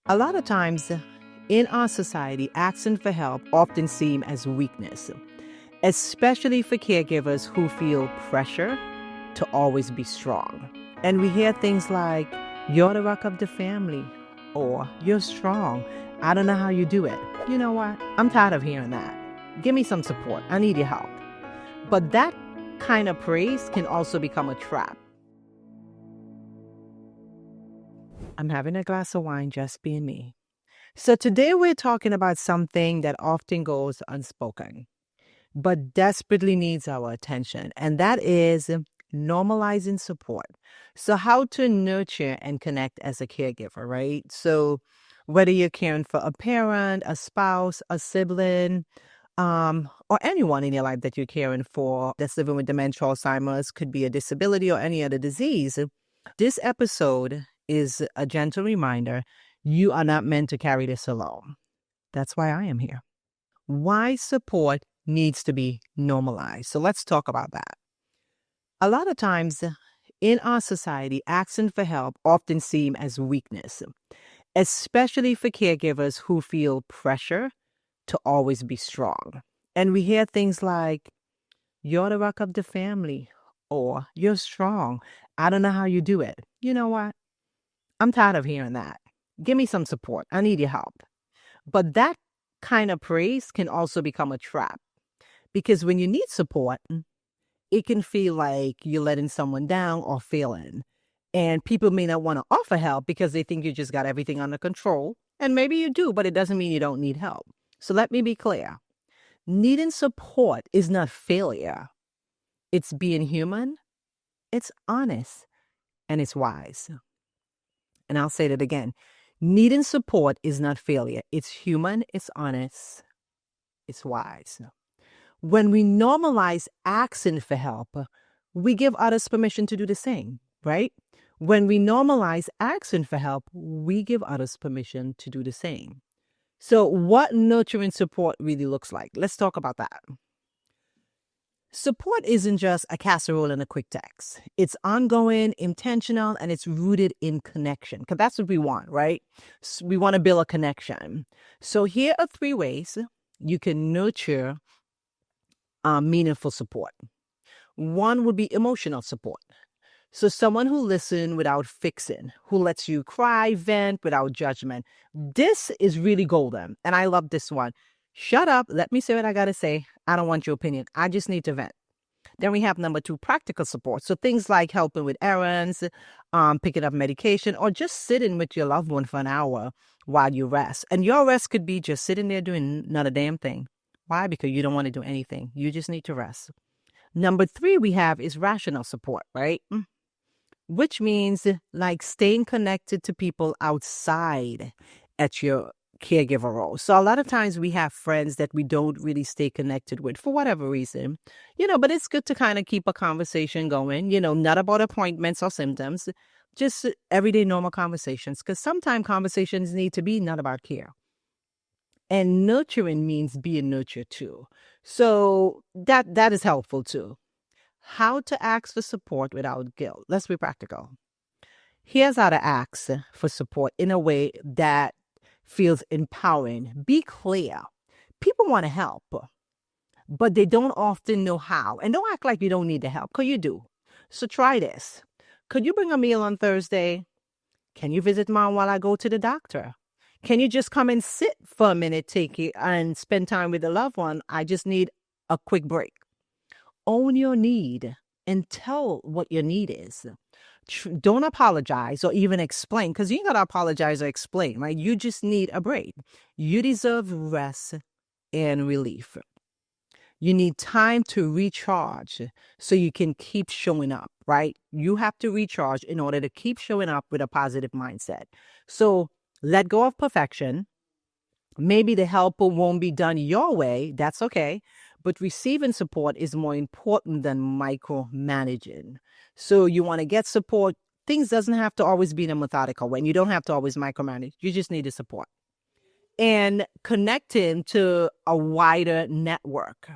A lot of times in our society, asking for help often seem as weakness, especially for caregivers who feel pressure to always be strong. And we hear things like, "You're the rock of the family," or "You're strong. I don't know how you do it." You know what? I'm tired of hearing that. Give me some support. I need your help. But that kind of praise can also become a trap. I'm having a glass of wine, just being me. So today we're talking about something that often goes unspoken, but desperately needs our attention, and that is normalizing support. So, how to nurture and connect as a caregiver, right? So, whether you're caring for a parent, a spouse, a sibling, or anyone in your life that you're caring for that's living with dementia, Alzheimer's, could be a disability or any other disease, this episode is a gentle reminder you are not meant to carry this alone. That's why I am here. Why support needs to be normalized. So let's talk about that. A lot of times in our society, asking for help often seem as weakness, especially for caregivers who feel pressure to always be strong. And we hear things like, "You're the rock of the family," or "You're strong. I don't know how you do it." You know what? I'm tired of hearing that. Give me some support. I need your help. But that kind of praise can also become a trap because when you need support, it can feel like you're letting someone down or failing. And people may not want to offer help because they think you just got everything under control. And maybe you do, but it doesn't mean you don't need help. So let me be clear. Needing support is not failure. It's being human, it's honest, and it's wise. And I'll say that again. Needing support is not failure. It's human, it's honest, it's wise. When we normalize asking for help, we give others permission to do the same, right? When we normalize asking for help, we give others permission to do the same. So, what nurturing support really looks like? Let's talk about that. Support isn't just a casserole and a quick text. It's ongoing, intentional, and it's rooted in connection. Because that's what we want, right? We want to build a connection. So here are 3 ways you can nurture meaningful support. One would be emotional support. So someone who listens without fixing, who lets you cry, vent without judgment. This is really golden. And I love this one. Shut up. Let me say what I got to say. I don't want your opinion. I just need to vent. Then we have number 2, practical support. So things like helping with errands, picking up medication, or just sitting with your loved one for an hour while you rest. And your rest could be just sitting there doing not a damn thing. Why? Because you don't want to do anything. You just need to rest. Number 3 we have is rational support, right? Which means like staying connected to people outside at your caregiver role. So a lot of times we have friends that we don't really stay connected with for whatever reason, but it's good to kind of keep a conversation going, not about appointments or symptoms, just everyday normal conversations, because sometimes conversations need to be not about care. And nurturing means being nurtured too. So that is helpful too. How to ask for support without guilt. Let's be practical. Here's how to ask for support in a way that feels empowering. Be clear. People want to help, but they don't often know how. And don't act like you don't need the help, because you do. So try this. Could you bring a meal on Thursday? Can you visit mom while I go to the doctor? Can you just come and sit for a minute, take it, and spend time with a loved one? I just need a quick break. Own your need and tell what your need is. Don't apologize or even explain, because you ain't got to apologize or explain, right? You just need a break. You deserve rest and relief. You need time to recharge so you can keep showing up, right? You have to recharge in order to keep showing up with a positive mindset. So let go of perfection. Maybe the help won't be done your way. That's okay. But receiving support is more important than micromanaging. So you want to get support. Things doesn't have to always be in a methodical way. And you don't have to always micromanage. You just need the support. And connecting to a wider network.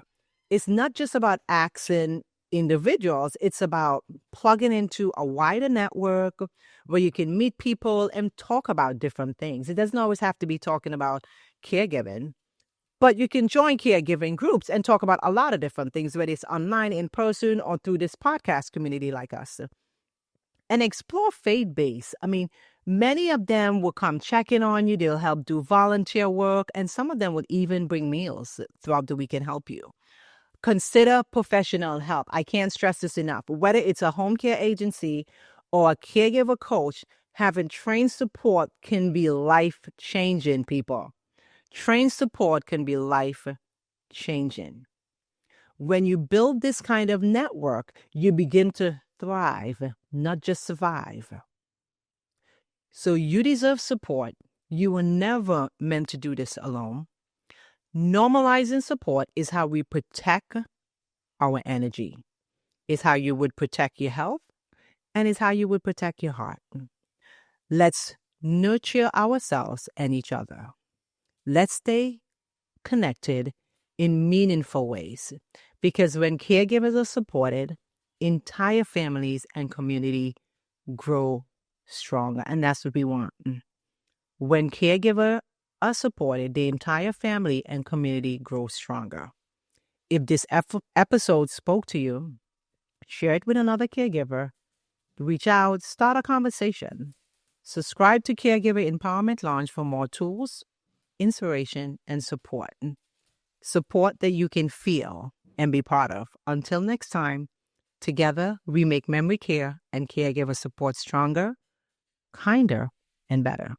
It's not just about asking individuals, it's about plugging into a wider network where you can meet people and talk about different things. It doesn't always have to be talking about caregiving, but you can join caregiving groups and talk about a lot of different things, whether it's online, in person, or through this podcast community like us. And explore faith-based. I mean, many of them will come check in on you. They'll help do volunteer work, and some of them would even bring meals throughout the week and help you. Consider professional help. I can't stress this enough. Whether it's a home care agency or a caregiver coach, having trained support can be life-changing, people. Trained support can be life-changing. When you build this kind of network, you begin to thrive, not just survive. So you deserve support. You were never meant to do this alone. Normalizing support is how we protect our energy. It's how you would protect your health, and it's how you would protect your heart. Let's nurture ourselves and each other. Let's stay connected in meaningful ways, because when caregivers are supported, entire families and community grow stronger, and that's what we want. When caregivers are supported, the entire family and community grows stronger. If this episode spoke to you, share it with another caregiver. Reach out, start a conversation. Subscribe to Caregiver Empowerment Lounge for more tools, inspiration, and support. Support that you can feel and be part of. Until next time, together we make memory care and caregiver support stronger, kinder, and better.